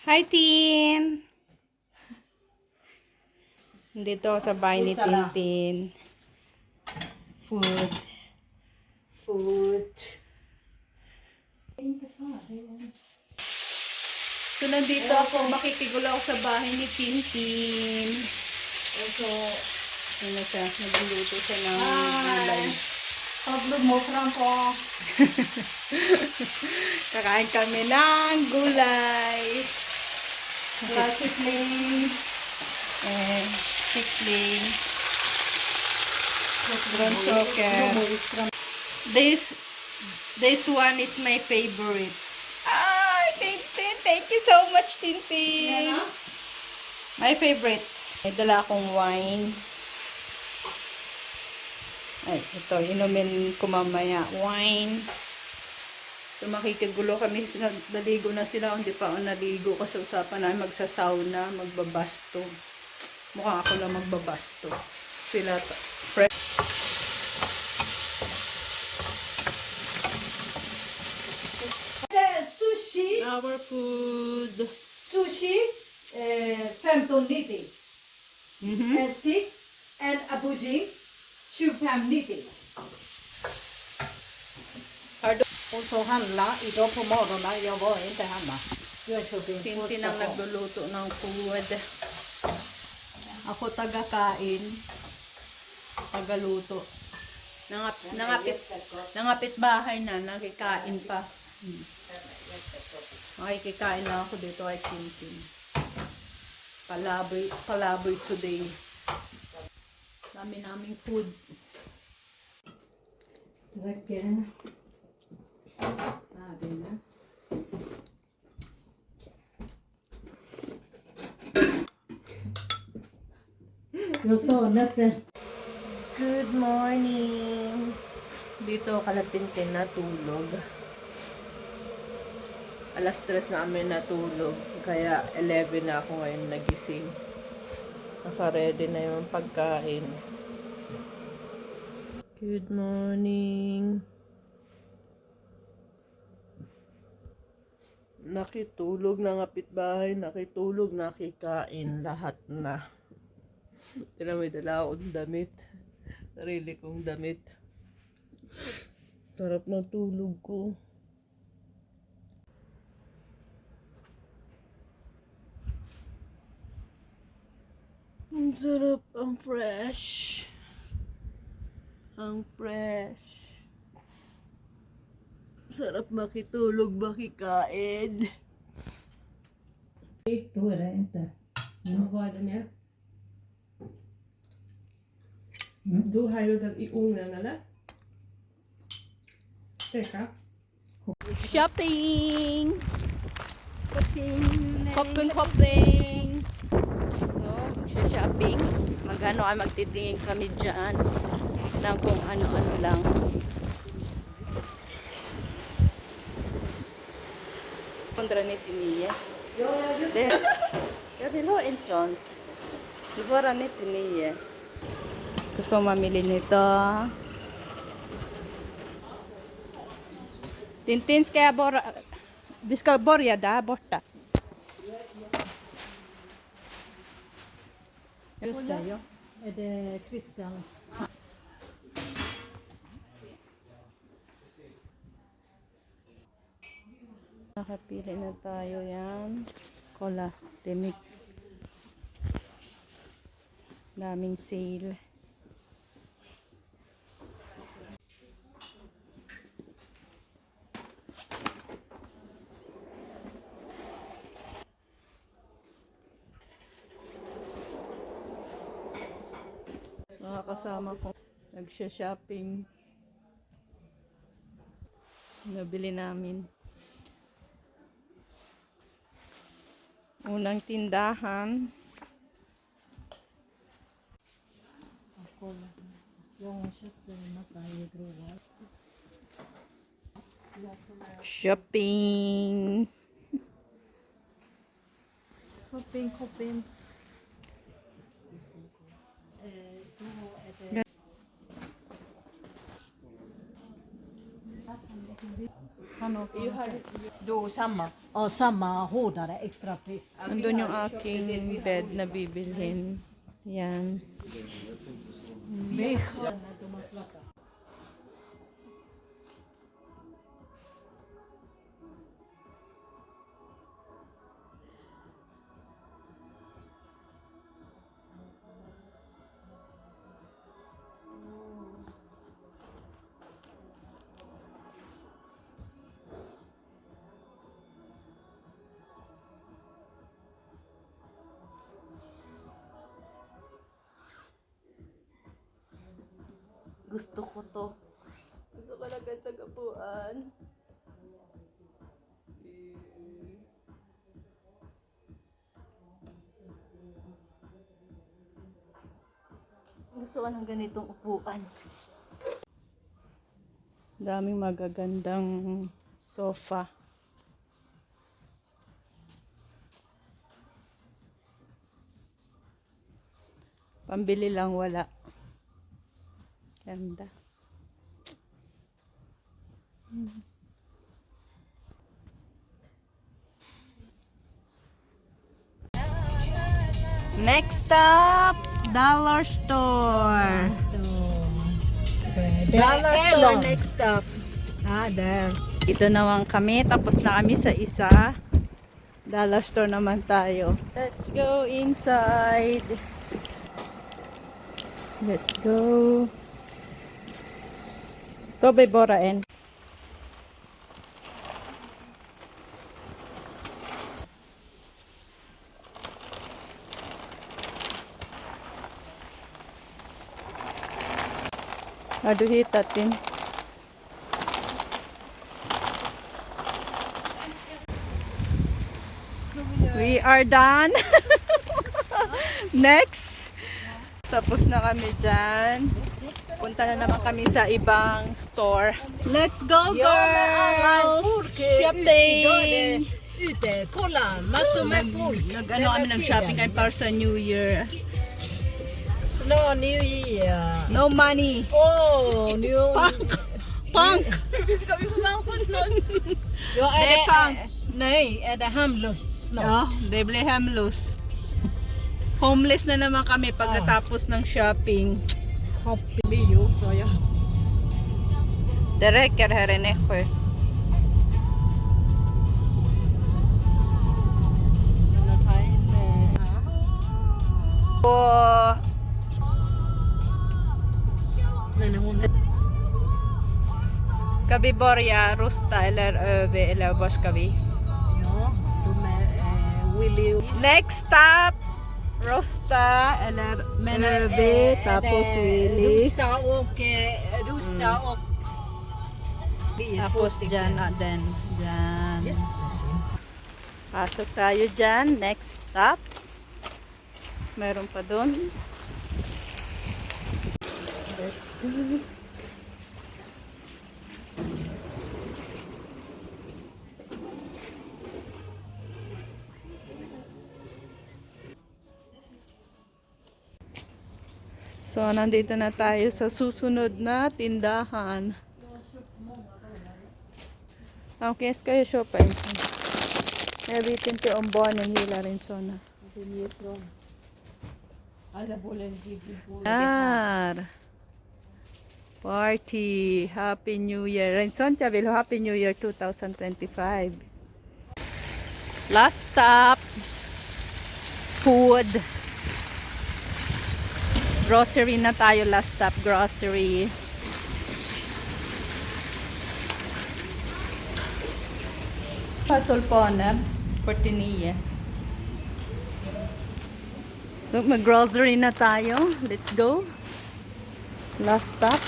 Hi, Tin! Dito ako sa bahay ni Tintin. Food. So, nandito ako. Makikigulo ako sa bahay ni Tintin. Ano siya? Nagluluto siya ng gulay. Pagod mo, Franco. Kakain kami ng gulay. Sisling. Sisling. Brown choker. This one is my favorite. Ay, Tintin! Thank you so much, Tintin! My favorite. May dala akong wine. Ay, ito. Inumin ko mamaya. Wine. So, makikigulo kami. Naligo na sila. Hindi pa ako naligo kasi usapan namin magsasauna, magbabasto. Mukhang ako lang magbabasto. Sila fresh. Sushi. Our food. Sushi. 15 liter. Stick. And abujing. 25 liter. Så handla idag på morgonen. Jag var inte hemma. Tintin ang nagluluto ng food. Ako tagakain. Tagaluto. Nangapit bahay na. Nakikain pa. Makikikain na ako dito ay Tintin. Palaboy today. Dami naming food. Jag sa nästan. Good morning! Dito kalatintin natulog. Alas 3 na kami natulog. Kaya 11 na ako ngayon nagising. Naka-ready na yung pagkain. Good morning! Nakitulog na kapitbahay, nakitulog, nakikain, lahat na. Tira, may dala akong damit. Sarili kong damit. Sarap na tulog ko. Ang sarap, ang fresh. Ang fresh. Sarap makitulog, makikain. Då är det inte. Vad är det med? Du har ju den i ugnen eller? Steka? Shopping! Shopping! So, magsha-shopping. Magtitingin kami dyan ng kung ano-ano lang. Kontra ni Tinia. Jag vill ha en sånt. Det var 99. Gusto mamili nito. Tintin, vi ska börja där borta. Just det, ja. Är det Christian? Nakapili na tayo yan. Cola, Demik. Daming sale. Mga kasama ko nagsha-shopping. Nabili namin. Unang tindahan. Jag köpte en massa grovar. Shopping. Shopping. kan åka. You have, Då samma. Ja, samma hårdare extrapris. andun yung aking bed na bibilhin. Yan. Gusto ko to. Gusto ko lang ang tagapuan. Gusto ko ng ganitong upuan. Daming magagandang sofa. Pambili lang wala. Ganda. Next stop, Dollar Store. Dollar Store next stop. Ah, there. Ito naman kami, tapos na kami sa isa. Dollar Store naman tayo. Let's go inside. Let's go. To bay borain. Aduh hitatin. We are done. Next. Tapos na kami dyan. Punta na naman kami sa ibang store. Let's go, girls! Shopping! Ute, kolla, massor med folk. Nag-ano kami ng shopping kami para sa New Year. Snart New Year. No money. Åh, New Punk! Ja, Det är punk. Nej, är det hamlös snart? Ja, det blir hemlös. Homeless na naman kami pagkatapos ng shopping. Happy bio, sa jag. Det räcker här i Nässjö. Och Men hon ska vi börja rusta eller över eller var ska vi? ja, de är Willy. Next stop! Rusta eller över tapos Willys. Rusta och Tapos dyan na din. Dyan. Jättefint. Pasok tayo dyan. Next stop. Meron pa dun. So, nandito na tayo sa susunod na tindahan. Okay, ska jag köpa en sån? Jag vet inte om barnen gillar en sån. Här. Party. Happy New Year. En sån jag vill ha Happy New Year 2025. Last stop. Food. Grocery na tayo. Last stop. Grocery. Tulpanen, 49. So, mag-grocery na tayo. Let's go. Last stop.